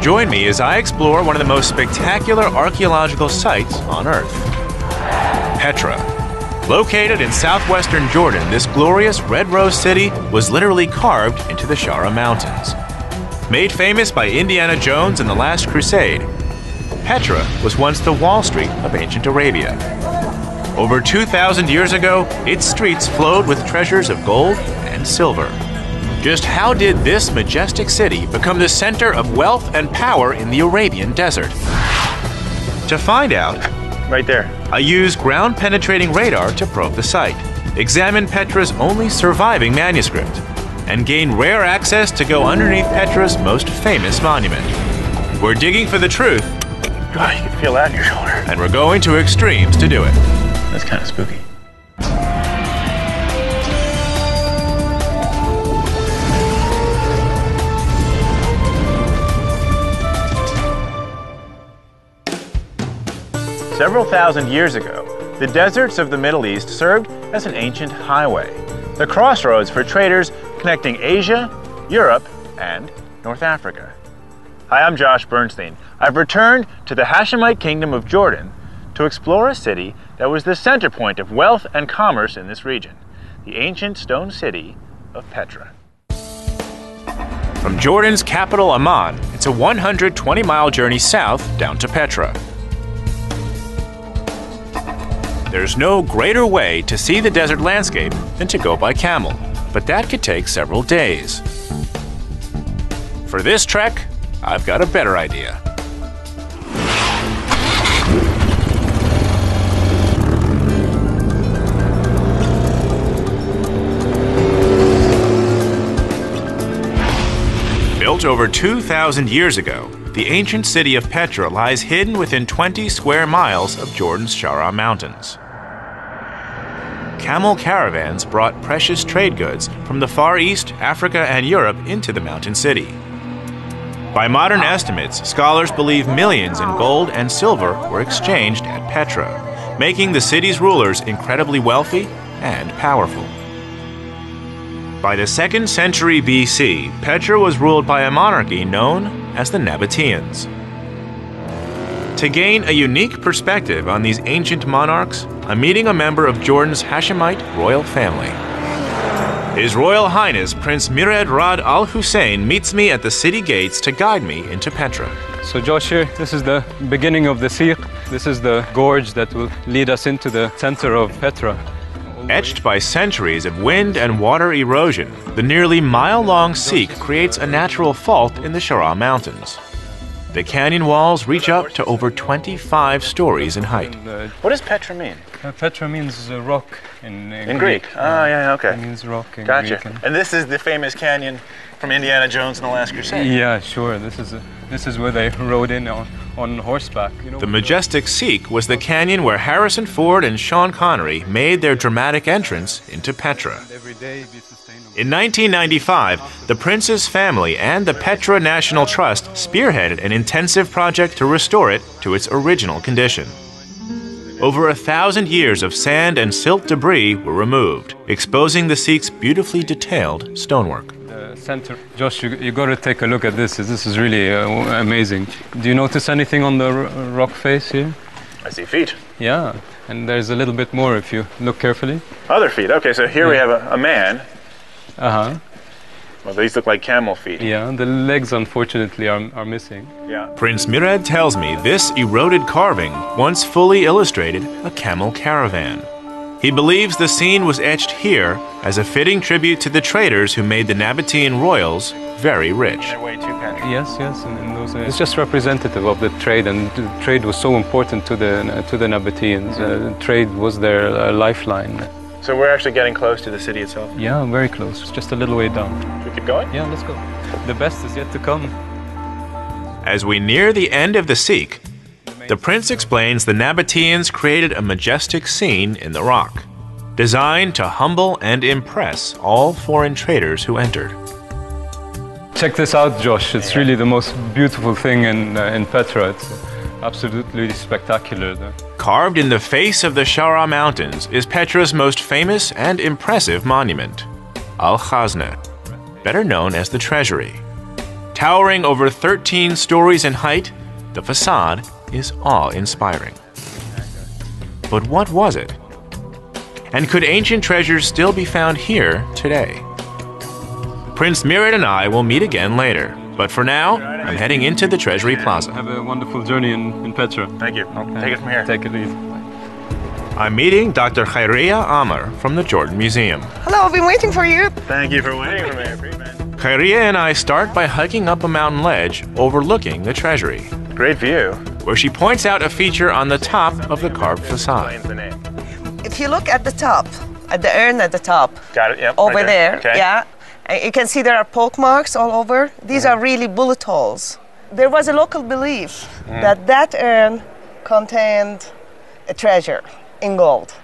Join me as I explore one of the most spectacular archaeological sites on Earth. Petra. Located in southwestern Jordan, this glorious red rose city was literally carved into the Shara Mountains. Made famous by Indiana Jones in The Last Crusade, Petra was once the Wall Street of ancient Arabia. Over 2,000 years ago, its streets flowed with treasures of gold and silver. Just how did this majestic city become the center of wealth and power in the Arabian desert? To find out, right there, I used ground-penetrating radar to probe the site, examine Petra's only surviving manuscript, and gain rare access to go underneath Petra's most famous monument. We're digging for the truth. God, you can feel that in your shoulder. And we're going to extremes to do it. That's kind of spooky. Several thousand years ago, the deserts of the Middle East served as an ancient highway, the crossroads for traders connecting Asia, Europe, and North Africa. Hi, I'm Josh Bernstein. I've returned to the Hashemite Kingdom of Jordan to explore a city that was the center point of wealth and commerce in this region, the ancient stone city of Petra. From Jordan's capital Amman, it's a 120-mile journey south down to Petra. There's no greater way to see the desert landscape than to go by camel, but that could take several days. For this trek, I've got a better idea. Built over 2,000 years ago, the ancient city of Petra lies hidden within 20 square miles of Jordan's Shara Mountains. Camel caravans brought precious trade goods from the Far East, Africa, and Europe into the mountain city. By modern estimates, scholars believe millions in gold and silver were exchanged at Petra, making the city's rulers incredibly wealthy and powerful. By the 2nd century BC, Petra was ruled by a monarchy known as the Nabateans. To gain a unique perspective on these ancient monarchs, I'm meeting a member of Jordan's Hashemite royal family. His Royal Highness Prince Murad Rad Al Hussein meets me at the city gates to guide me into Petra. So Josh, here, this is the beginning of the Siq. This is the gorge that will lead us into the center of Petra. Etched by centuries of wind and water erosion, the nearly mile-long Siq creates a natural fault in the Shara Mountains. The canyon walls reach up to over 25 stories in height. What does Petra mean? Petra means rock in Greek. Oh, yeah, okay. It means rock in Gotcha. Greek. And this is the famous canyon from Indiana Jones in The Last Crusade. Yeah, sure. This is where they rode in on horseback. You know, the majestic Siq was the canyon where Harrison Ford and Sean Connery made their dramatic entrance into Petra. In 1995, the prince's family and the Petra National Trust spearheaded an intensive project to restore it to its original condition. Over 1,000 years of sand and silt debris were removed, exposing the Siq's beautifully detailed stonework. The center, Josh, you got to take a look at this. This is really amazing. Do you notice anything on the rock face here? I see feet. Yeah, and there's a little bit more if you look carefully. Other feet. Okay, so here we have a man. Uh-huh. Well, these look like camel feet. Yeah, the legs unfortunately are missing. Yeah. Prince Murad tells me this eroded carving once fully illustrated a camel caravan. He believes the scene was etched here as a fitting tribute to the traders who made the Nabatean royals very rich. Their way to Petra. Yes, and those it's just representative of the trade, and the trade was so important to the Nabateans. Trade was their lifeline. So we're actually getting close to the city itself? Yeah, very close. It's just a little way down. Should we keep going? Yeah, let's go. The best is yet to come. As we near the end of the Siq, the prince explains the Nabateans created a majestic scene in the rock, designed to humble and impress all foreign traders who entered. Check this out, Josh. It's really the most beautiful thing in Petra. It's absolutely spectacular. Carved in the face of the Shara Mountains is Petra's most famous and impressive monument, Al-Khazna, better known as the Treasury. Towering over 13 stories in height, the facade is awe-inspiring. But what was it? And could ancient treasures still be found here today? Prince Mirat and I will meet again later, but for now, I'm heading into the Treasury Plaza. Have a wonderful journey in Petra. Thank you. I'll take it from here. Take it easy. I'm meeting Dr. Khairia Amar from the Jordan Museum. Hello, I've been waiting for you. Thank you for waiting for me. Khairia and I start by hiking up a mountain ledge overlooking the treasury, Great view. where she points out a feature on the top of the carved facade. Explains the name. If you look at the top, at the urn at the top, Got it, yep. over right there, Okay. yeah, and you can see there are poke marks all over. These are really bullet holes. There was a local belief that that urn contained a treasure in gold.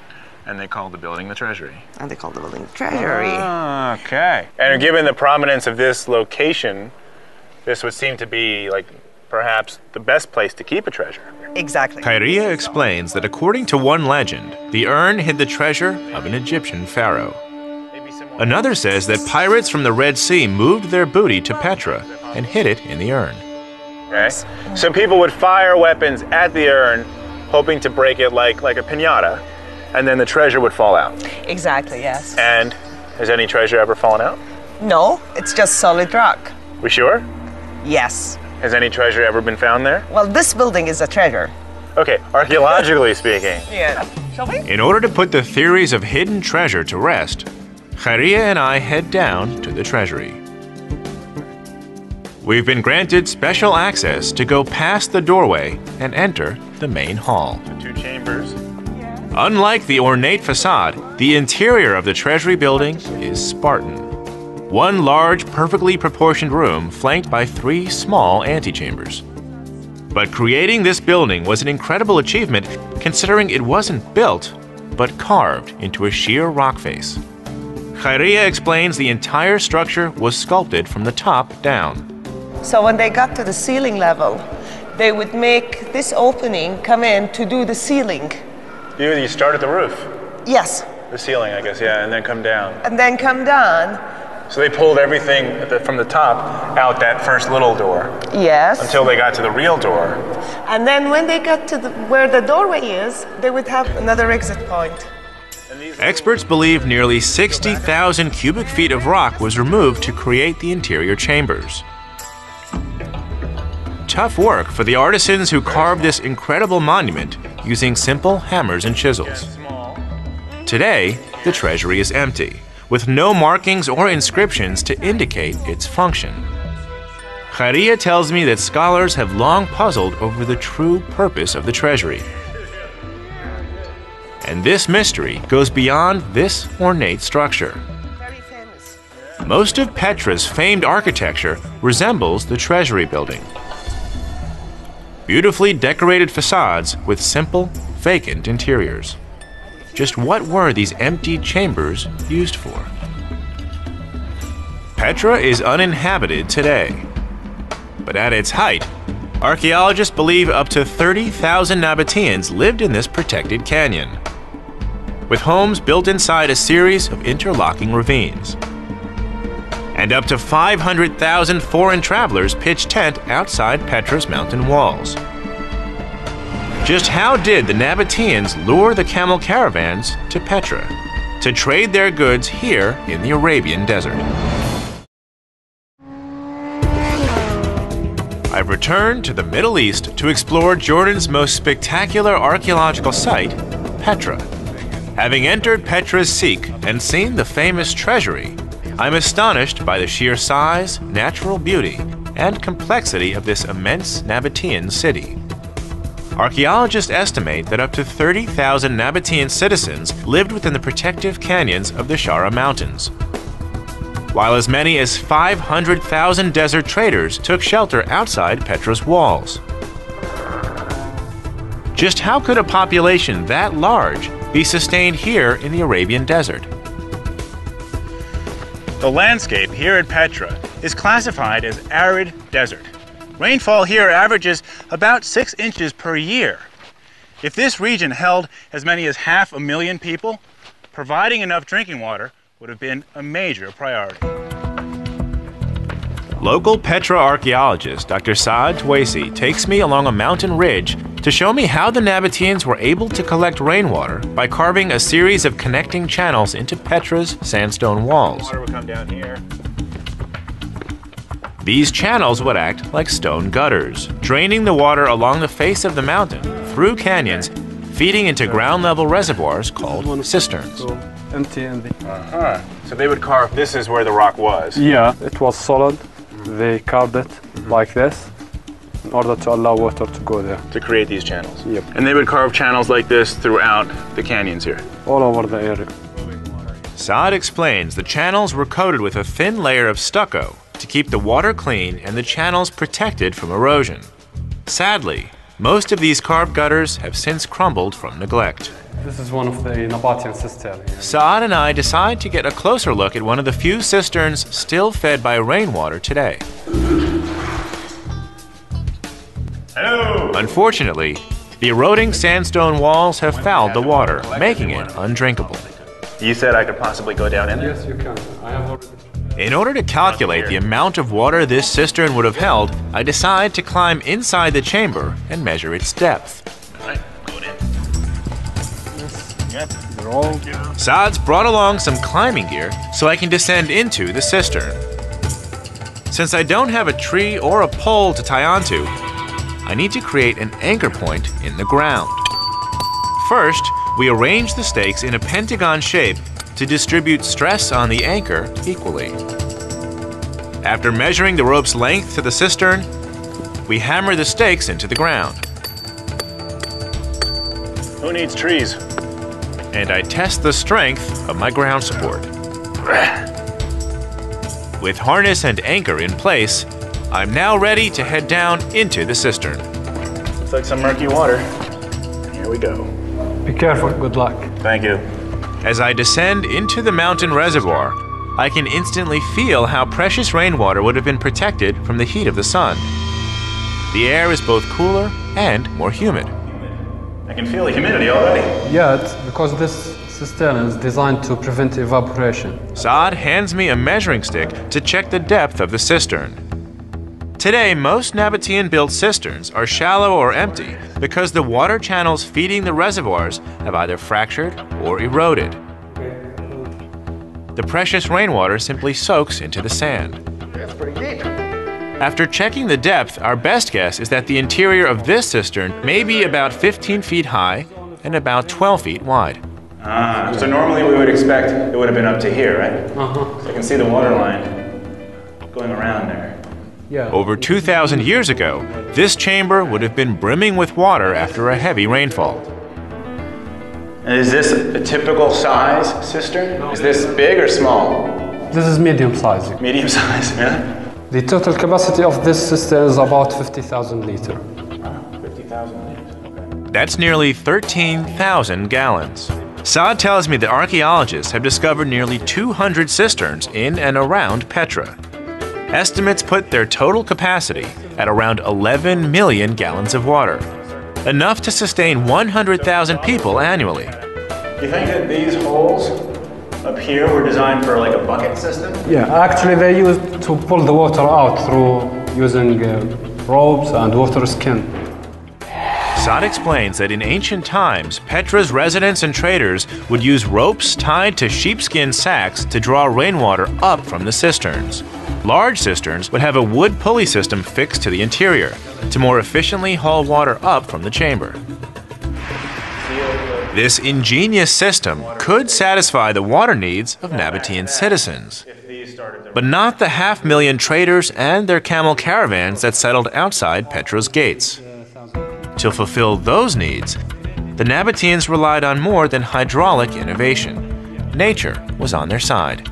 And they called the building the Treasury. And they called the building the treasury. Ah, okay. And given the prominence of this location, this would seem to be like perhaps the best place to keep a treasure. Exactly. Khairia explains that according to one legend, the urn hid the treasure of an Egyptian pharaoh. Another says that pirates from the Red Sea moved their booty to Petra and hid it in the urn. Okay. So people would fire weapons at the urn, hoping to break it like a piñata, and then the treasure would fall out. Exactly, yes. And has any treasure ever fallen out? No, it's just solid rock. We sure? Yes. Has any treasure ever been found there? Well, this building is a treasure. Okay, archaeologically speaking. Yeah. Shall we? In order to put the theories of hidden treasure to rest, Khairia and I head down to the treasury. We've been granted special access to go past the doorway and enter the main hall. The two chambers. Unlike the ornate facade, the interior of the Treasury building is Spartan. One large, perfectly proportioned room flanked by 3 small antechambers. But creating this building was an incredible achievement considering it wasn't built, but carved into a sheer rock face. Khairia explains the entire structure was sculpted from the top down. So when they got to the ceiling level, they would make this opening come in to do the ceiling. You start at the roof, Yes. the ceiling, I guess, yeah, and then come down. And then come down. So they pulled everything from the top out that first little door Yes. until they got to the real door. And then when they got to where the doorway is, they would have another exit point. Experts believe nearly 60,000 cubic feet of rock was removed to create the interior chambers. Tough work for the artisans who carved this incredible monument using simple hammers and chisels. Today, the treasury is empty, with no markings or inscriptions to indicate its function. Khairia tells me that scholars have long puzzled over the true purpose of the treasury. And this mystery goes beyond this ornate structure. Very famous. Most of Petra's famed architecture resembles the treasury building. Beautifully decorated facades with simple, vacant interiors. Just what were these empty chambers used for? Petra is uninhabited today. But at its height, archaeologists believe up to 30,000 Nabateans lived in this protected canyon, with homes built inside a series of interlocking ravines. And up to 500,000 foreign travelers pitched tent outside Petra's mountain walls. Just how did the Nabateans lure the camel caravans to Petra to trade their goods here in the Arabian desert? I've returned to the Middle East to explore Jordan's most spectacular archaeological site, Petra. Having entered Petra's Sikh and seen the famous treasury, I'm astonished by the sheer size, natural beauty, and complexity of this immense Nabatean city. Archaeologists estimate that up to 30,000 Nabatean citizens lived within the protective canyons of the Shara Mountains, while as many as 500,000 desert traders took shelter outside Petra's walls. Just how could a population that large be sustained here in the Arabian desert? The landscape here at Petra is classified as arid desert. Rainfall here averages about 6 inches per year. If this region held as many as 500,000 people, providing enough drinking water would have been a major priority. Local Petra archaeologist Dr. Saad Twaisi takes me along a mountain ridge to show me how the Nabateans were able to collect rainwater by carving a series of connecting channels into Petra's sandstone walls. Water would come down here. These channels would act like stone gutters, draining the water along the face of the mountain through canyons, feeding into ground-level reservoirs called cisterns. Empty in the... So they would carve, this is where the rock was. Yeah, it was solid. They carved it like this in order to allow water to go there. To create these channels. Yep. And they would carve channels like this throughout the canyons here. All over the area. Saad explains the channels were coated with a thin layer of stucco to keep the water clean and the channels protected from erosion. Sadly, most of these carved gutters have since crumbled from neglect. This is one of the Nabatean cisterns. Saad and I decide to get a closer look at one of the few cisterns still fed by rainwater today. Hello! Unfortunately, the eroding sandstone walls have fouled the water, making it undrinkable. You said I could possibly go down in there? Yes, you can. I have already... In order to calculate the amount of water this cistern would have held, I decide to climb inside the chamber and measure its depth. Alright, going in. Yep. They're all... Saad's brought along some climbing gear so I can descend into the cistern. Since I don't have a tree or a pole to tie onto, I need to create an anchor point in the ground. First, we arrange the stakes in a pentagon shape to distribute stress on the anchor equally. After measuring the rope's length to the cistern, we hammer the stakes into the ground. Who needs trees? And I test the strength of my ground support. With harness and anchor in place, I'm now ready to head down into the cistern. Looks like some murky water. Here we go. Be careful, good luck. Thank you. As I descend into the mountain reservoir, I can instantly feel how precious rainwater would have been protected from the heat of the sun. The air is both cooler and more humid. I can feel the humidity already. Yeah, it's because this cistern is designed to prevent evaporation. Saad hands me a measuring stick to check the depth of the cistern. Today, most Nabatean-built cisterns are shallow or empty because the water channels feeding the reservoirs have either fractured or eroded. The precious rainwater simply soaks into the sand. That's pretty deep. After checking the depth, our best guess is that the interior of this cistern may be about 15 feet high and about 12 feet wide. So normally we would expect it would have been up to here, right? So I can see the water line going around there. Yeah. Over 2,000 years ago, this chamber would have been brimming with water after a heavy rainfall. And is this a typical size cistern? Is this big or small? This is medium size. Medium size, yeah? The total capacity of this cistern is about 50,000 liters. 50,000 liters, okay. That's nearly 13,000 gallons. Saad tells me that archaeologists have discovered nearly 200 cisterns in and around Petra. Estimates put their total capacity at around 11 million gallons of water, enough to sustain 100,000 people annually. Do you think that these holes up here were designed for like a bucket system? Yeah, actually they used to pull the water out through using ropes and water skin. Saad explains that in ancient times, Petra's residents and traders would use ropes tied to sheepskin sacks to draw rainwater up from the cisterns. Large cisterns would have a wood pulley system fixed to the interior to more efficiently haul water up from the chamber. This ingenious system could satisfy the water needs of Nabatean citizens, but not the 500,000 traders and their camel caravans that settled outside Petra's gates. To fulfill those needs, the Nabateans relied on more than hydraulic innovation. Nature was on their side.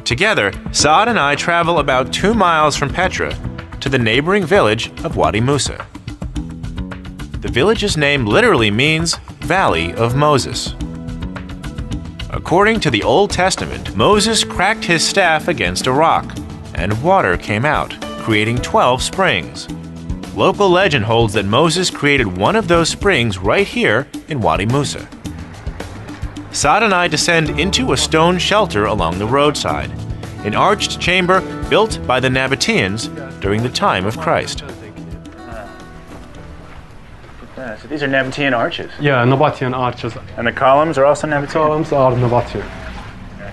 Together, Saad and I travel about 2 miles from Petra to the neighboring village of Wadi Musa. The village's name literally means Valley of Moses. According to the Old Testament, Moses cracked his staff against a rock, and water came out, creating 12 springs. Local legend holds that Moses created one of those springs right here in Wadi Musa. Saad and I descend into a stone shelter along the roadside. an arched chamber built by the Nabateans during the time of Christ. So these are Nabatean arches. Yeah, Nabatean arches. And the columns are also Nabatean? Columns are Nabatean.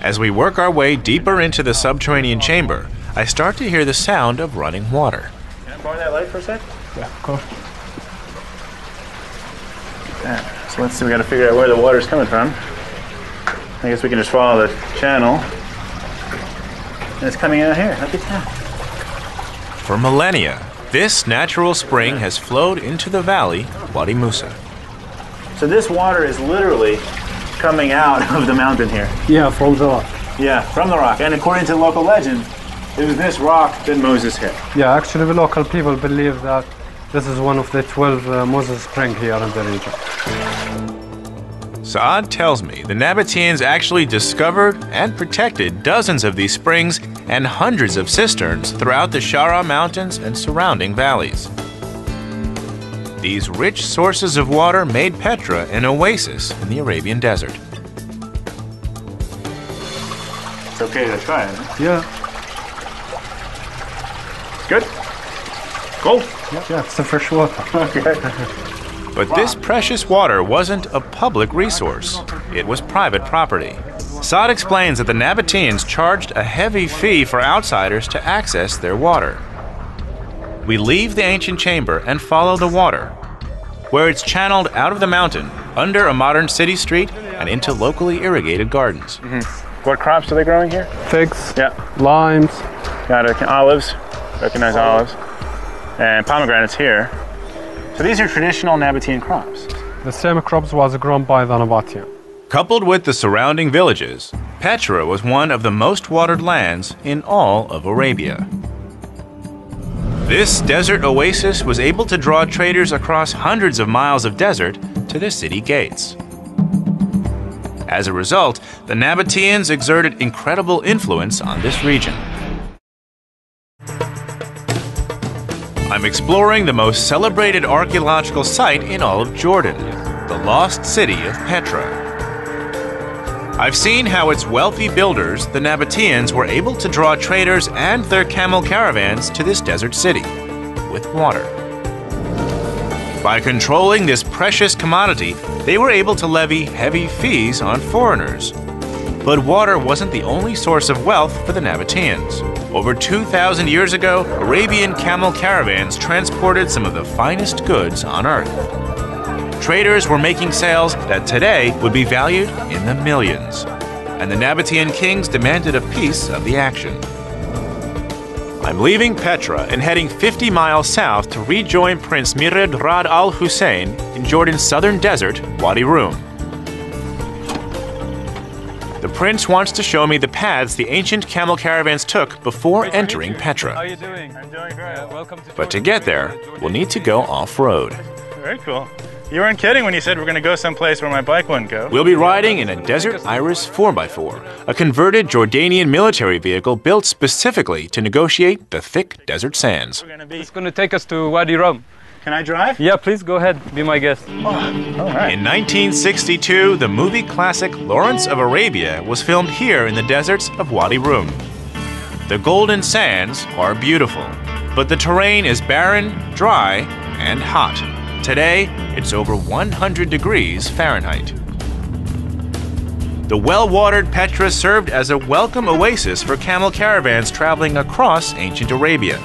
As we work our way deeper into the subterranean chamber, I start to hear the sound of running water. Can I borrow that light for a sec? Yeah, of course. Yeah. So let's see, we got to figure out where the water's coming from. I guess we can just follow the channel. And it's coming out here. Look at that. For millennia, this natural spring has flowed into the valley, Wadi Musa. So this water is literally coming out of the mountain here. Yeah, from the rock. Yeah, from the rock. And according to local legend, it was this rock that Moses hit. Yeah, actually the local people believe that this is one of the 12 Moses springs here in the region. Saad tells me the Nabateans actually discovered and protected dozens of these springs and hundreds of cisterns throughout the Shara Mountains and surrounding valleys. These rich sources of water made Petra an oasis in the Arabian desert. It's okay to try it. Huh? Yeah. Good? Cold? Yeah, it's the fresh water. Okay. But this precious water wasn't a public resource. It was private property. Saad explains that the Nabateans charged a heavy fee for outsiders to access their water. We leave the ancient chamber and follow the water, where it's channeled out of the mountain, under a modern city street, and into locally irrigated gardens. Mm-hmm. What crops are they growing here? Figs, Yeah. limes. Got it. Olives. Recognize olives. And pomegranates here. So these are traditional Nabatean crops. The same crops was grown by the Nabatean. Coupled with the surrounding villages, Petra was one of the most watered lands in all of Arabia. This desert oasis was able to draw traders across hundreds of miles of desert to the city gates. As a result, the Nabateans exerted incredible influence on this region. I'm exploring the most celebrated archaeological site in all of Jordan, the lost city of Petra. I've seen how its wealthy builders, the Nabateans, were able to draw traders and their camel caravans to this desert city with water. By controlling this precious commodity, they were able to levy heavy fees on foreigners. But water wasn't the only source of wealth for the Nabateans. Over 2,000 years ago, Arabian camel caravans transported some of the finest goods on earth. Traders were making sales that today would be valued in the millions, and the Nabatean kings demanded a piece of the action. I'm leaving Petra and heading 50 miles south to rejoin Prince Mired Rad Al Hussein in Jordan's southern desert, Wadi Rum. The prince wants to show me the paths the ancient camel caravans took before entering Petra. How are you doing? I'm doing great. Welcome to But to get there, we'll need to go off-road. Very cool. You weren't kidding when you said we're going to go someplace where my bike wouldn't go. We'll be riding in a Desert Iris 4x4, a converted Jordanian military vehicle built specifically to negotiate the thick desert sands. It's going to take us to Wadi Rum. Can I drive? Yeah, please go ahead. Be my guest. Oh, all right. In 1962, the movie classic Lawrence of Arabia was filmed here in the deserts of Wadi Rum. The golden sands are beautiful, but the terrain is barren, dry, and hot. Today, it's over 100 degrees Fahrenheit. The well-watered Petra served as a welcome oasis for camel caravans traveling across ancient Arabia.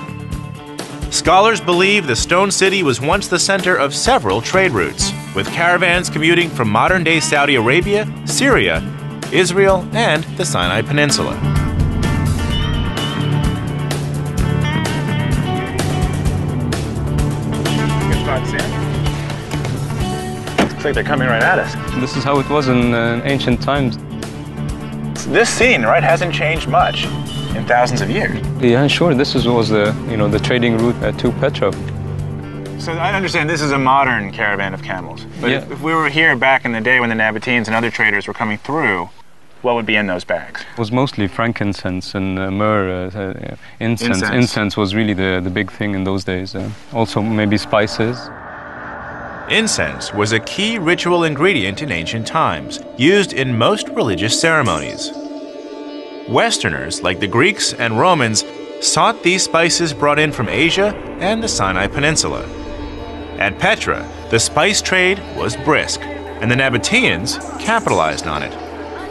Scholars believe the stone city was once the center of several trade routes, with caravans commuting from modern-day Saudi Arabia, Syria, Israel, and the Sinai Peninsula. Good spot to see it. Looks like they're coming right at us. This is how it was in ancient times. This scene, right, hasn't changed much in thousands of years. Yeah, sure. This was the the trading route to Petra. So I understand this is a modern caravan of camels. But Yeah. if we were here back in the day when the Nabateans and other traders were coming through, what would be in those bags? It was mostly frankincense and myrrh, incense. Incense. Incense was really the big thing in those days. Also maybe spices. Incense was a key ritual ingredient in ancient times, used in most religious ceremonies. Westerners, like the Greeks and Romans, sought these spices brought in from Asia and the Sinai Peninsula. At Petra, the spice trade was brisk, and the Nabateans capitalized on it.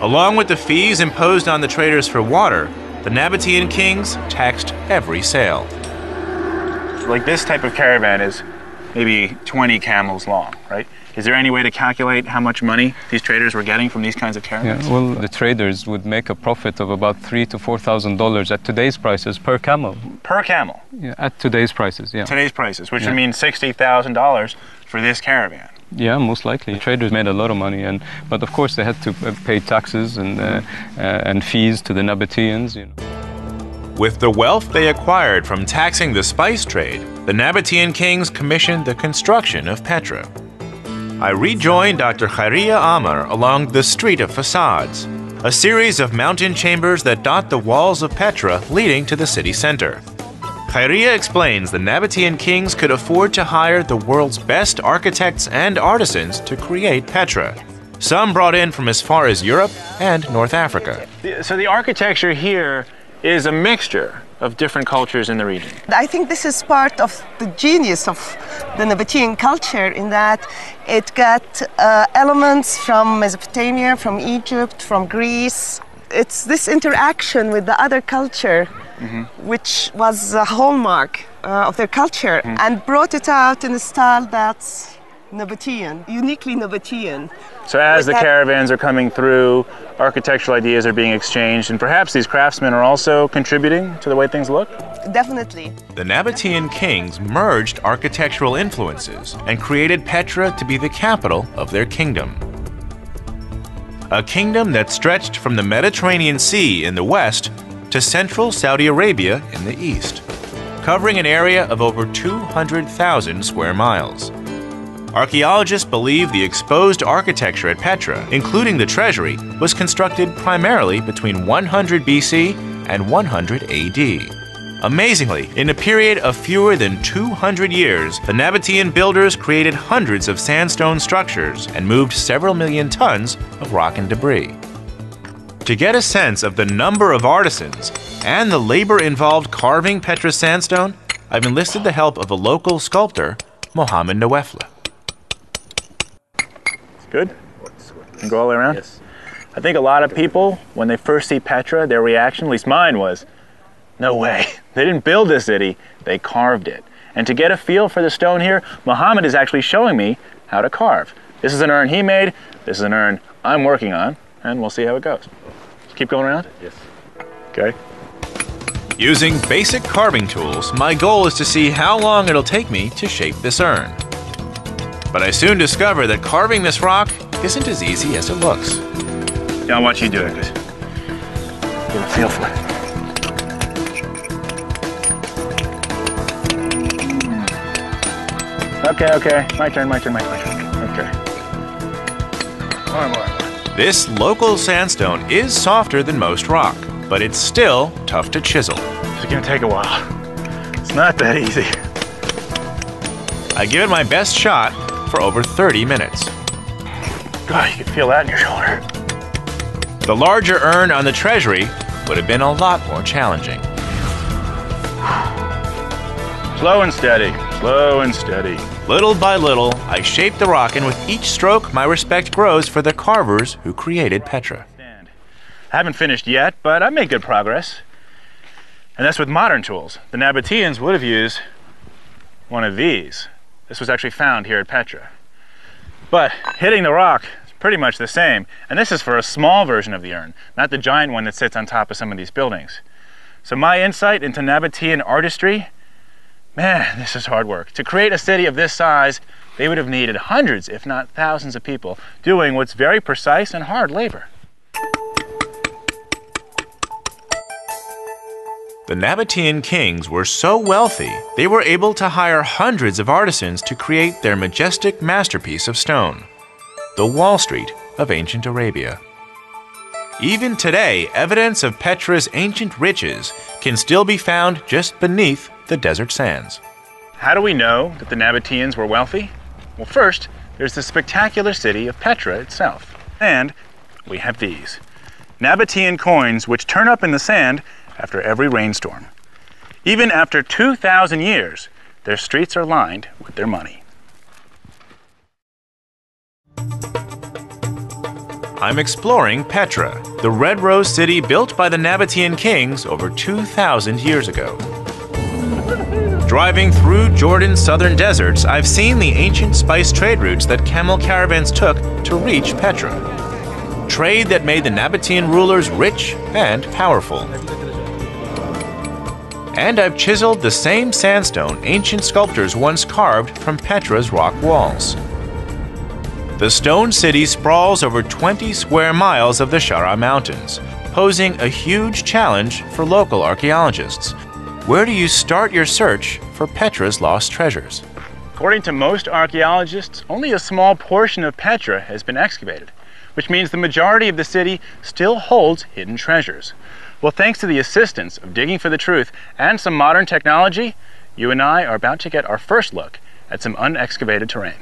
Along with the fees imposed on the traders for water, the Nabatean kings taxed every sail. Like this type of caravan is maybe 20 camels long, right? Is there any way to calculate how much money these traders were getting from these kinds of caravans? Yeah, well, the traders would make a profit of about $3,000 to $4,000 at today's prices per camel. Per camel? Yeah, at today's prices, yeah. Today's prices, which would mean $60,000 for this caravan. Yeah, most likely. Traders made a lot of money, but of course they had to pay taxes and fees to the Nabateans. You know. With the wealth they acquired from taxing the spice trade, the Nabatean kings commissioned the construction of Petra. I rejoined Dr. Khairia Amar along the Street of Facades, a series of mountain chambers that dot the walls of Petra leading to the city center. Khairia explains the Nabatean kings could afford to hire the world's best architects and artisans to create Petra, some brought in from as far as Europe and North Africa. So the architecture here is a mixture of different cultures in the region. I think this is part of the genius of the Nabatean culture in that it got elements from Mesopotamia, from Egypt, from Greece. It's this interaction with the other culture which was a hallmark of their culture and brought it out in a style that's Nabatean, uniquely Nabatean. So as the caravans are coming through, architectural ideas are being exchanged, and perhaps these craftsmen are also contributing to the way things look? Definitely. The Nabatean kings merged architectural influences and created Petra to be the capital of their kingdom. A kingdom that stretched from the Mediterranean Sea in the west to central Saudi Arabia in the east, covering an area of over 200,000 square miles. Archaeologists believe the exposed architecture at Petra, including the treasury, was constructed primarily between 100 BC and 100 AD. Amazingly, in a period of fewer than 200 years, the Nabatean builders created hundreds of sandstone structures and moved several million tons of rock and debris. To get a sense of the number of artisans and the labor involved carving Petra's sandstone, I've enlisted the help of a local sculptor, Mohammed Nawefla. Good? And go all the way around? Yes. I think a lot of people, when they first see Petra, their reaction, at least mine, was, no way. They didn't build this city, they carved it. And to get a feel for the stone here, Mohammed is actually showing me how to carve. This is an urn he made, this is an urn I'm working on, and we'll see how it goes. Keep going around? Yes. Okay. Using basic carving tools, my goal is to see how long it'll take me to shape this urn. But I soon discover that carving this rock isn't as easy as it looks. Yeah, I'll watch you do it. Just get a feel for it. Okay. My turn. Okay. More. This local sandstone is softer than most rock, but it's still tough to chisel. It's gonna take a while. It's not that easy. I give it my best shot for over 30 minutes. God, you can feel that in your shoulder. The larger urn on the treasury would have been a lot more challenging. Slow and steady, slow and steady. Little by little, I shape the rock, and with each stroke, my respect grows for the carvers who created Petra. I haven't finished yet, but I made good progress. And that's with modern tools. The Nabateans would have used one of these. This was actually found here at Petra. But hitting the rock is pretty much the same. And this is for a small version of the urn, not the giant one that sits on top of some of these buildings. So my insight into Nabatean artistry, man, this is hard work. To create a city of this size, they would have needed hundreds, if not thousands of people doing what's very precise and hard labor. The Nabatean kings were so wealthy, they were able to hire hundreds of artisans to create their majestic masterpiece of stone, the Wall Street of ancient Arabia. Even today, evidence of Petra's ancient riches can still be found just beneath the desert sands. How do we know that the Nabateans were wealthy? Well, first, there's the spectacular city of Petra itself. And we have these. Nabatean coins which turn up in the sand after every rainstorm. Even after 2,000 years, their streets are lined with their money. I'm exploring Petra, the red rose city built by the Nabatean kings over 2,000 years ago. Driving through Jordan's southern deserts, I've seen the ancient spice trade routes that camel caravans took to reach Petra. Trade that made the Nabatean rulers rich and powerful. And I've chiseled the same sandstone ancient sculptors once carved from Petra's rock walls. The stone city sprawls over 20 square miles of the Shara Mountains, posing a huge challenge for local archaeologists. Where do you start your search for Petra's lost treasures? According to most archaeologists, only a small portion of Petra has been excavated, which means the majority of the city still holds hidden treasures. Well, thanks to the assistance of Digging for the Truth and some modern technology, you and I are about to get our first look at some unexcavated terrain.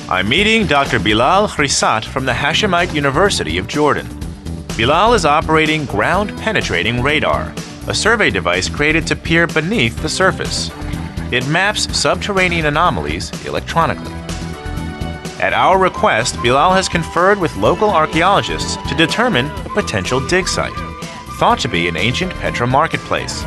I'm meeting Dr. Bilal Khrisat from the Hashemite University of Jordan. Bilal is operating ground-penetrating radar, a survey device created to peer beneath the surface. It maps subterranean anomalies electronically. At our request, Bilal has conferred with local archaeologists to determine a potential dig site, thought to be an ancient Petra marketplace.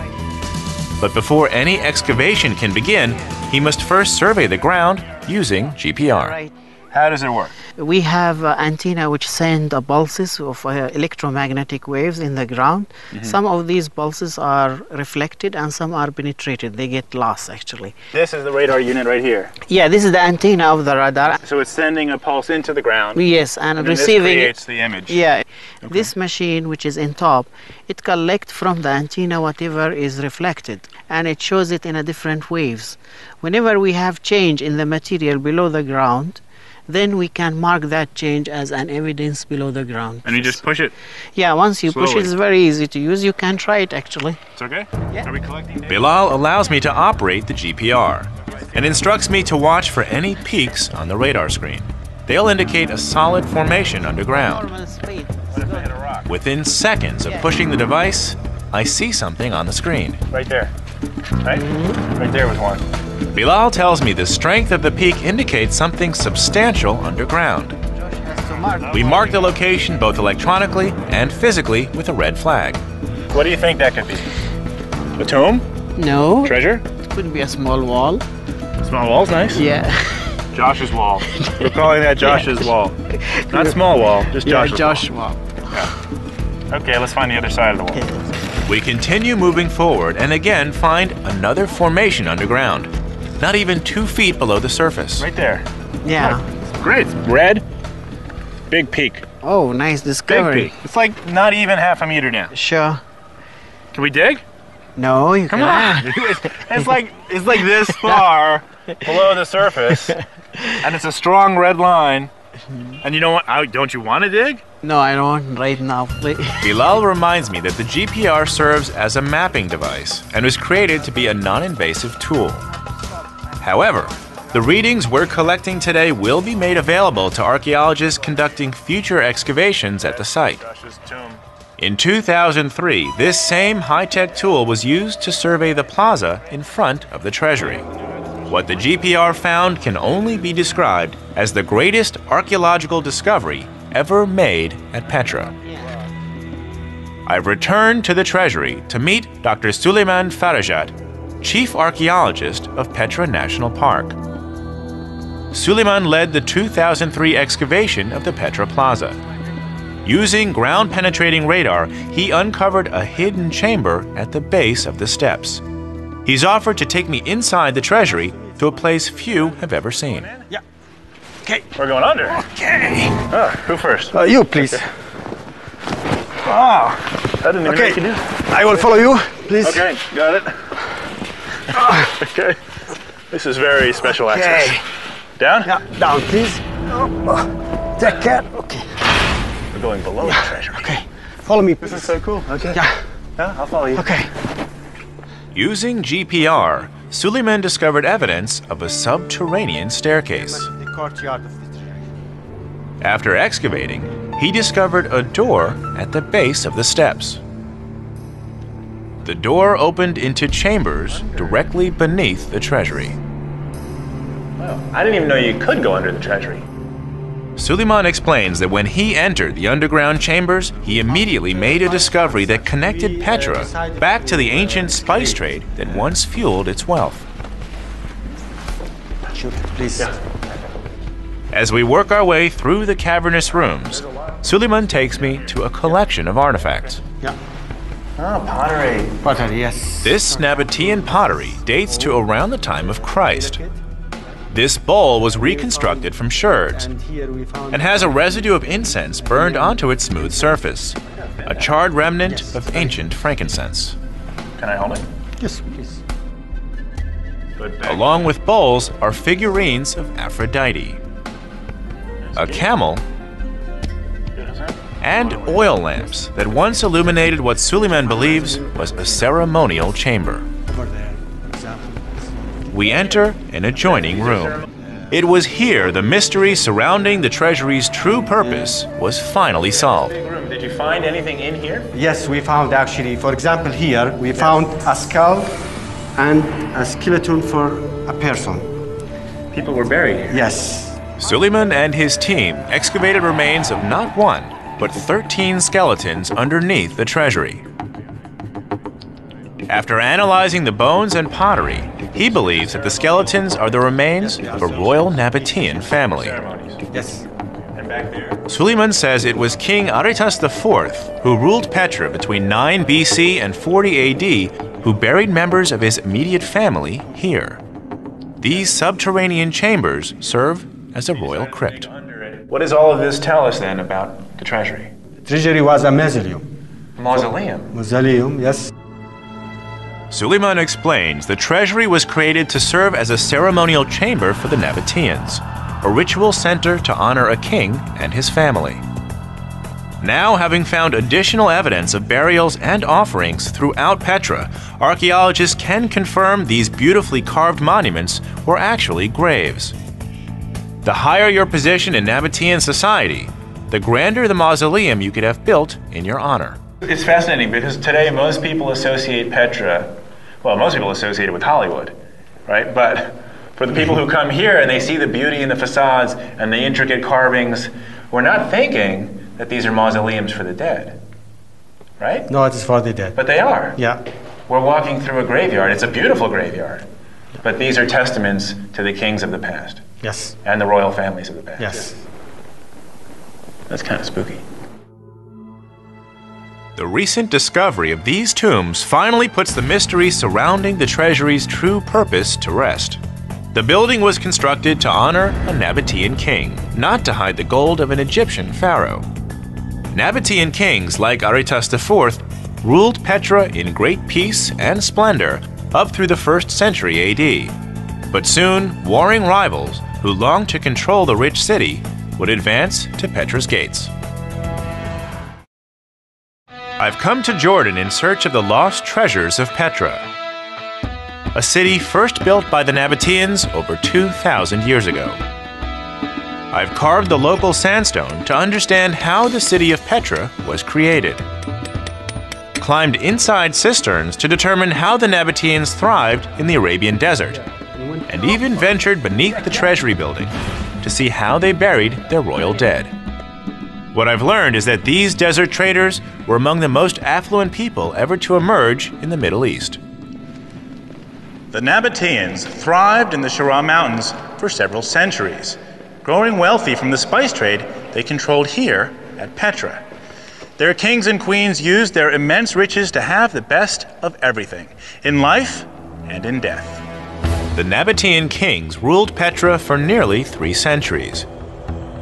But before any excavation can begin, he must first survey the ground using GPR. Right. How does it work? We have antenna which send pulses of electromagnetic waves in the ground. Some of these pulses are reflected and some are penetrated. They get lost actually. This is the radar unit right here. Yeah, this is the antenna of the radar. So it's sending a pulse into the ground. Yes, and then receiving this creates the image. Yeah, this machine which is in top, it collects from the antenna whatever is reflected and it shows it in a different waves. Whenever we have change in the material below the ground, then we can mark that change as an evidence below the ground. And you just push it. Yeah, once you push it, Slowly. it's very easy to use. You can try it actually. It's okay? Yeah. Are we collecting data? Bilal allows me to operate the GPR and instructs me to watch for any peaks on the radar screen. They'll indicate a solid formation underground. Normal speed. What if I hit a rock? Within seconds of pushing the device, I see something on the screen. Right there. Right? Right there was one. Bilal tells me the strength of the peak indicates something substantial underground. We mark the location both electronically and physically with a red flag. What do you think that could be? A tomb? No, Treasure? it could be a small wall. Small wall's nice. Yeah. Josh's wall. We're calling that Josh's wall. Not small wall, just Josh's Josh wall. wall. Okay, let's find the other side of the wall. We continue moving forward and again find another formation underground, not even 2 feet below the surface. Right there. Yeah. Great. It's red. Big peak. Oh, nice Big discovery. peak. It's like not even half a meter down. Sure. Can we dig? No, you Come can't. on. it's like this far below the surface, and it's a strong red line. And you know what? Don't you want to dig? No, I don't right now. Bilal reminds me that the GPR serves as a mapping device and was created to be a non-invasive tool. However, the readings we're collecting today will be made available to archaeologists conducting future excavations at the site. Josh's tomb. In 2003, this same high-tech tool was used to survey the plaza in front of the treasury. What the GPR found can only be described as the greatest archaeological discovery ever made at Petra. I've returned to the treasury to meet Dr. Suleiman Farajat, Chief Archaeologist of Petra National Park. Suleiman led the 2003 excavation of the Petra Plaza. Using ground-penetrating radar, he uncovered a hidden chamber at the base of the steps. He's offered to take me inside the treasury to a place few have ever seen. Yeah. Okay. We're going under. Okay. Who first? You, please. Wow. I didn't even know you could do. I will follow you, please. Okay, got it. Okay. This is very special access. Down? Yeah, down, please. Take care. Okay. We're going below the treasury. Okay. Follow me, This please. is so cool. Okay. Yeah. Yeah, I'll follow you. Okay. Using GPR, Suleiman discovered evidence of a subterranean staircase. The courtyard of the treasury. After excavating, he discovered a door at the base of the steps. The door opened into chambers directly beneath the treasury. Wow, I didn't even know you could go under the treasury. Suleiman explains that when he entered the underground chambers, he immediately made a discovery that connected Petra back to the ancient spice trade that once fueled its wealth. Please. As we work our way through the cavernous rooms, Suleiman takes me to a collection of artifacts. Yeah. Oh, pottery. Pottery, yes. This Nabatean pottery dates to around the time of Christ. This bowl was reconstructed from sherds and has a residue of incense burned onto its smooth surface, a charred remnant of ancient frankincense. Can I hold it? Yes, please. Along with bowls are figurines of Aphrodite, a camel, and oil lamps that once illuminated what Suleiman believes was a ceremonial chamber. We enter an adjoining room. It was here the mystery surrounding the treasury's true purpose was finally solved. Did you find anything in here? Yes, we found actually, for example, here we found a skull and a skeleton for a person. People were buried here. Yes. Suleiman and his team excavated remains of not one, but 13 skeletons underneath the treasury. After analyzing the bones and pottery, he believes that the skeletons are the remains of a royal Nabatean family. Yes. And back there. Suleiman says it was King Aretas IV who ruled Petra between 9 BC and 40 AD who buried members of his immediate family here. These subterranean chambers serve as a royal crypt. What does all of this tell us then about the treasury? The treasury was a mausoleum. Mausoleum. Mausoleum, yes. Suleiman explains the treasury was created to serve as a ceremonial chamber for the Nabateans, a ritual center to honor a king and his family. Now, having found additional evidence of burials and offerings throughout Petra, archaeologists can confirm these beautifully carved monuments were actually graves. The higher your position in Nabatean society, the grander the mausoleum you could have built in your honor. It's fascinating because today most people associate Petra, well, most people associate it with Hollywood, right? But for the people who come here and they see the beauty in the facades and the intricate carvings, we're not thinking that these are mausoleums for the dead, right? No, it is for the dead. But they are. Yeah. We're walking through a graveyard. It's a beautiful graveyard. But these are testaments to the kings of the past. Yes. And the royal families of the past. Yes. That's kind of spooky. The recent discovery of these tombs finally puts the mystery surrounding the treasury's true purpose to rest. The building was constructed to honor a Nabatean king, not to hide the gold of an Egyptian pharaoh. Nabatean kings like Aretas IV ruled Petra in great peace and splendor up through the 1st century AD. But soon, warring rivals who longed to control the rich city would advance to Petra's gates. I've come to Jordan in search of the lost treasures of Petra, a city first built by the Nabateans over 2,000 years ago. I've carved the local sandstone to understand how the city of Petra was created, climbed inside cisterns to determine how the Nabateans thrived in the Arabian desert, and even ventured beneath the treasury building to see how they buried their royal dead. What I've learned is that these desert traders were among the most affluent people ever to emerge in the Middle East. The Nabateans thrived in the Shira Mountains for several centuries. Growing wealthy from the spice trade they controlled here at Petra. Their kings and queens used their immense riches to have the best of everything, in life and in death. The Nabatean kings ruled Petra for nearly 3 centuries.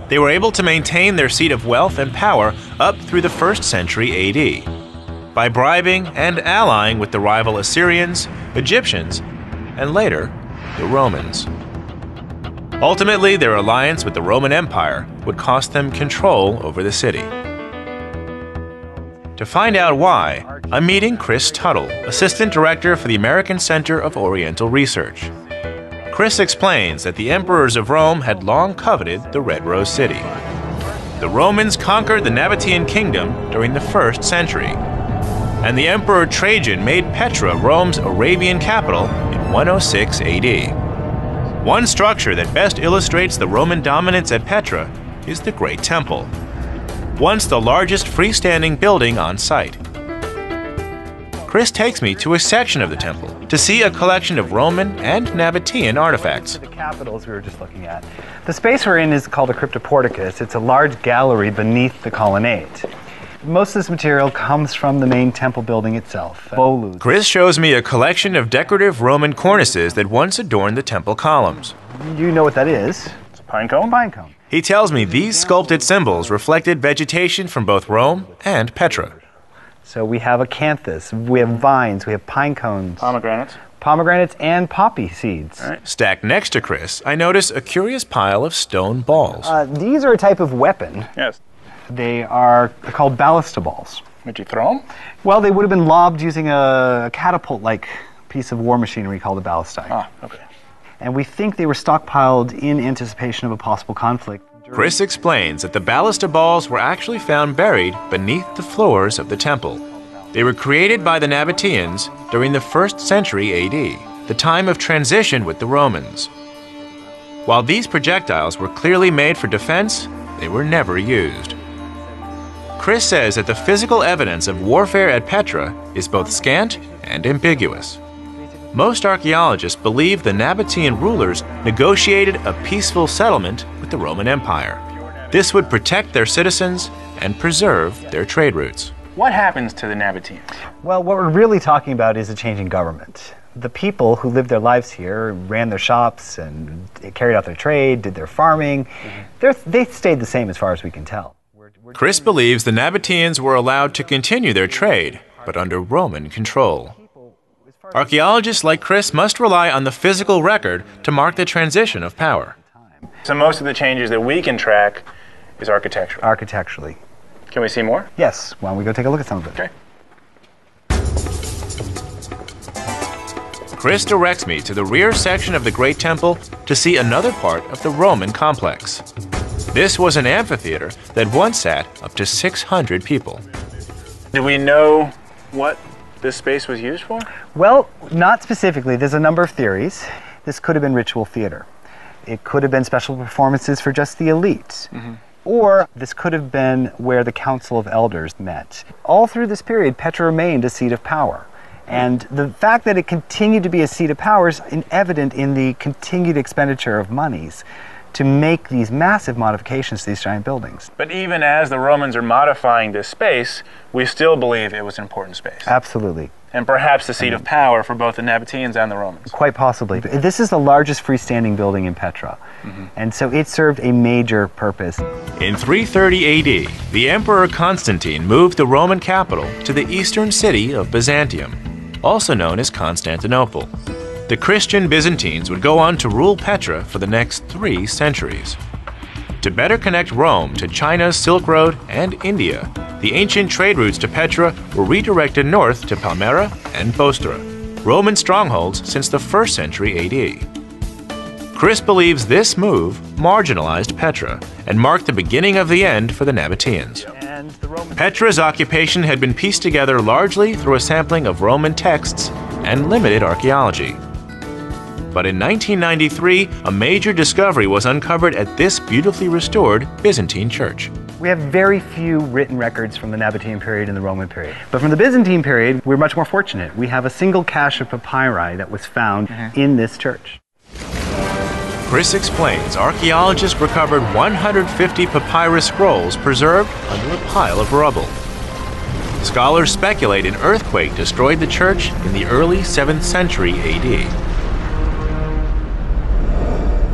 They were able to maintain their seat of wealth and power up through the 1st century AD by bribing and allying with the rival Assyrians, Egyptians, and later, the Romans. Ultimately, their alliance with the Roman Empire would cost them control over the city. To find out why, I'm meeting Chris Tuttle, Assistant Director for the American Center of Oriental Research. Chris explains that the emperors of Rome had long coveted the Red Rose City. The Romans conquered the Nabatean kingdom during the 1st century, and the Emperor Trajan made Petra Rome's Arabian capital in 106 AD. One structure that best illustrates the Roman dominance at Petra is the Great Temple, once the largest freestanding building on site. Chris takes me to a section of the temple to see a collection of Roman and Nabatean artifacts. The capitals we were just looking at. The space we're in is called a cryptoporticus. It's a large gallery beneath the colonnade. Most of this material comes from the main temple building itself. Chris shows me a collection of decorative Roman cornices that once adorned the temple columns. You know what that is? It's a pine cone? Pine cone. He tells me these sculpted symbols reflected vegetation from both Rome and Petra. So we have acanthus, we have vines, we have pine cones. Pomegranates and poppy seeds. Right. Stacked next to Chris, I notice a curious pile of stone balls. These are a type of weapon. Yes. They're called ballista balls. Would you throw them? Well, they would have been lobbed using a catapult-like piece of war machinery called a ballistae. Ah, okay. And we think they were stockpiled in anticipation of a possible conflict. Chris explains that the ballista balls were actually found buried beneath the floors of the temple. They were created by the Nabateans during the 1st century AD, the time of transition with the Romans. While these projectiles were clearly made for defense, they were never used. Chris says that the physical evidence of warfare at Petra is both scant and ambiguous. Most archaeologists believe the Nabatean rulers negotiated a peaceful settlement with the Roman Empire. This would protect their citizens and preserve their trade routes. What happens to the Nabateans? Well, what we're really talking about is a changing government. The people who lived their lives here, ran their shops and carried out their trade, did their farming, they stayed the same as far as we can tell. Chris believes the Nabateans were allowed to continue their trade, but under Roman control. Archaeologists like Chris must rely on the physical record to mark the transition of power. So most of the changes that we can track is architectural. Architecturally. Can we see more? Yes. Why don't we go take a look at some of it? Okay. Chris directs me to the rear section of the Great Temple to see another part of the Roman complex. This was an amphitheater that once sat up to 600 people. Do we know what this space was used for? Well, not specifically. There's a number of theories. This could have been ritual theater. It could have been special performances for just the elite. Or this could have been where the Council of Elders met. All through this period, Petra remained a seat of power. And the fact that it continued to be a seat of power is evident in the continued expenditure of monies to make these massive modifications to these giant buildings. But even as the Romans are modifying this space, we still believe it was an important space. Absolutely. And perhaps the seat of power for both the Nabateans and the Romans. Quite possibly. This is the largest freestanding building in Petra. And so it served a major purpose. In 330 AD, the Emperor Constantine moved the Roman capital to the eastern city of Byzantium, also known as Constantinople. The Christian Byzantines would go on to rule Petra for the next 3 centuries. To better connect Rome to China's Silk Road and India, the ancient trade routes to Petra were redirected north to Palmyra and Bostra, Roman strongholds since the 1st century AD. Chris believes this move marginalized Petra and marked the beginning of the end for the Nabateans. Petra's occupation had been pieced together largely through a sampling of Roman texts and limited archaeology. But in 1993, a major discovery was uncovered at this beautifully restored Byzantine church. We have very few written records from the Nabatean period and the Roman period. But from the Byzantine period, we're much more fortunate. We have a single cache of papyri that was found in this church. Chris explains archaeologists recovered 150 papyrus scrolls preserved under a pile of rubble. Scholars speculate an earthquake destroyed the church in the early 7th century AD.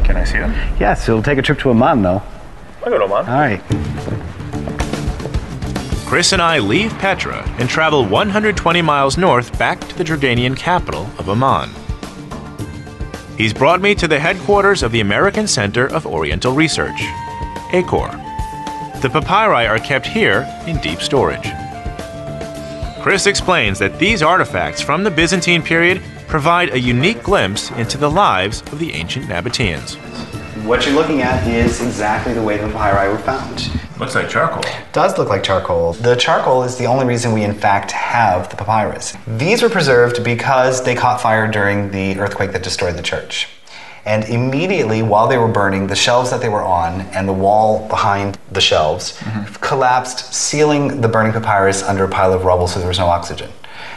Can I see them? Yes, it'll take a trip to Amman, though. I'll go to Amman. All right. Chris and I leave Petra and travel 120 miles north back to the Jordanian capital of Amman. He's brought me to the headquarters of the American Center of Oriental Research, ACOR. The papyri are kept here in deep storage. Chris explains that these artifacts from the Byzantine period provide a unique glimpse into the lives of the ancient Nabateans. What you're looking at is exactly the way the papyri were found. Looks like charcoal. It does look like charcoal. The charcoal is the only reason we in fact have the papyrus. These were preserved because they caught fire during the earthquake that destroyed the church. And immediately while they were burning, the shelves that they were on and the wall behind the shelves collapsed, sealing the burning papyrus under a pile of rubble so there was no oxygen.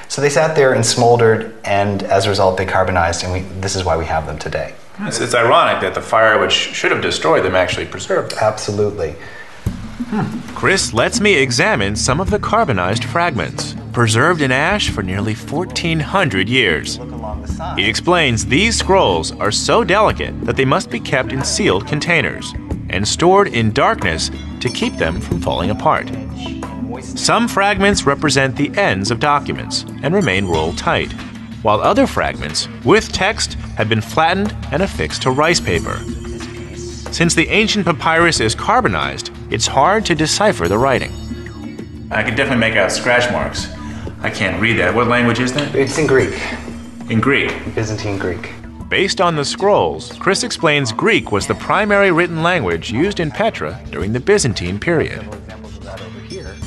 So they sat there and smoldered, and as a result they carbonized, and this is why we have them today. It's ironic that the fire which should have destroyed them actually preserved them. Absolutely. Chris lets me examine some of the carbonized fragments, preserved in ash for nearly 1,400 years. He explains these scrolls are so delicate that they must be kept in sealed containers and stored in darkness to keep them from falling apart. Some fragments represent the ends of documents and remain rolled tight, while other fragments, with text, have been flattened and affixed to rice paper. Since the ancient papyrus is carbonized, it's hard to decipher the writing. I can definitely make out scratch marks. I can't read that. What language is that? It's in Greek. In Greek? Byzantine Greek. Based on the scrolls, Chris explains Greek was the primary written language used in Petra during the Byzantine period.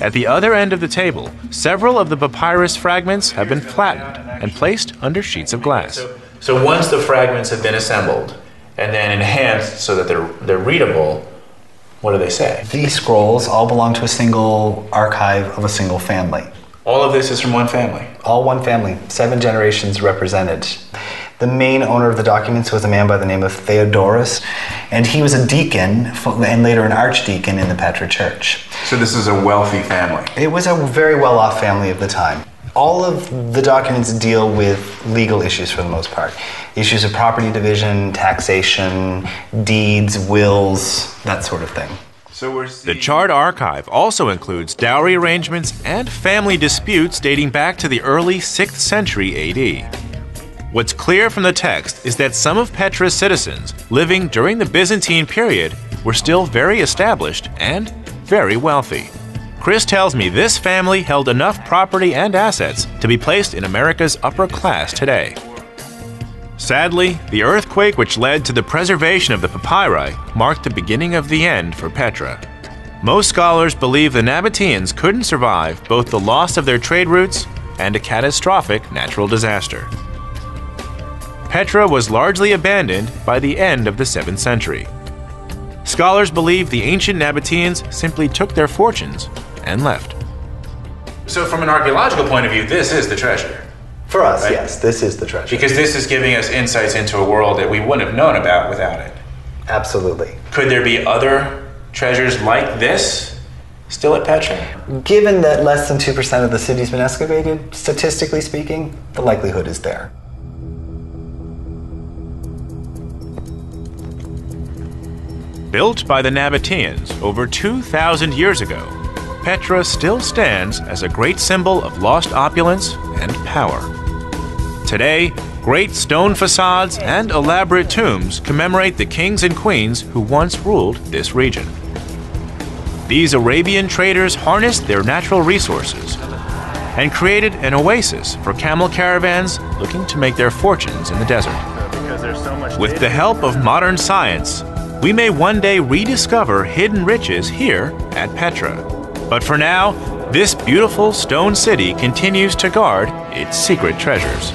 At the other end of the table, several of the papyrus fragments have been flattened and placed under sheets of glass. So once the fragments have been assembled and then enhanced so that they're readable, what do they say? These scrolls all belong to a single archive of a single family. All of this is from one family? All one family, 7 generations represented. The main owner of the documents was a man by the name of Theodorus, and he was a deacon and later an archdeacon in the Petra church. So this is a wealthy family? It was a very well-off family of the time. All of the documents deal with legal issues for the most part. Issues of property division, taxation, deeds, wills, that sort of thing. The charred archive also includes dowry arrangements and family disputes dating back to the early 6th century AD. What's clear from the text is that some of Petra's citizens living during the Byzantine period were still very established and very wealthy. Chris tells me this family held enough property and assets to be placed in America's upper class today. Sadly, the earthquake which led to the preservation of the papyri marked the beginning of the end for Petra. Most scholars believe the Nabateans couldn't survive both the loss of their trade routes and a catastrophic natural disaster. Petra was largely abandoned by the end of the 7th century. Scholars believe the ancient Nabateans simply took their fortunes and left. So from an archaeological point of view, this is the treasure. For us, right? Yes, this is the treasure. Because this is giving us insights into a world that we wouldn't have known about without it. Absolutely. Could there be other treasures like this still at Petra? Given that less than 2% of the city's been excavated, statistically speaking, the likelihood is there. Built by the Nabateans over 2,000 years ago, Petra still stands as a great symbol of lost opulence and power. Today, great stone facades and elaborate tombs commemorate the kings and queens who once ruled this region. These Arabian traders harnessed their natural resources and created an oasis for camel caravans looking to make their fortunes in the desert. With the help of modern science, we may one day rediscover hidden riches here at Petra. But for now, this beautiful stone city continues to guard its secret treasures.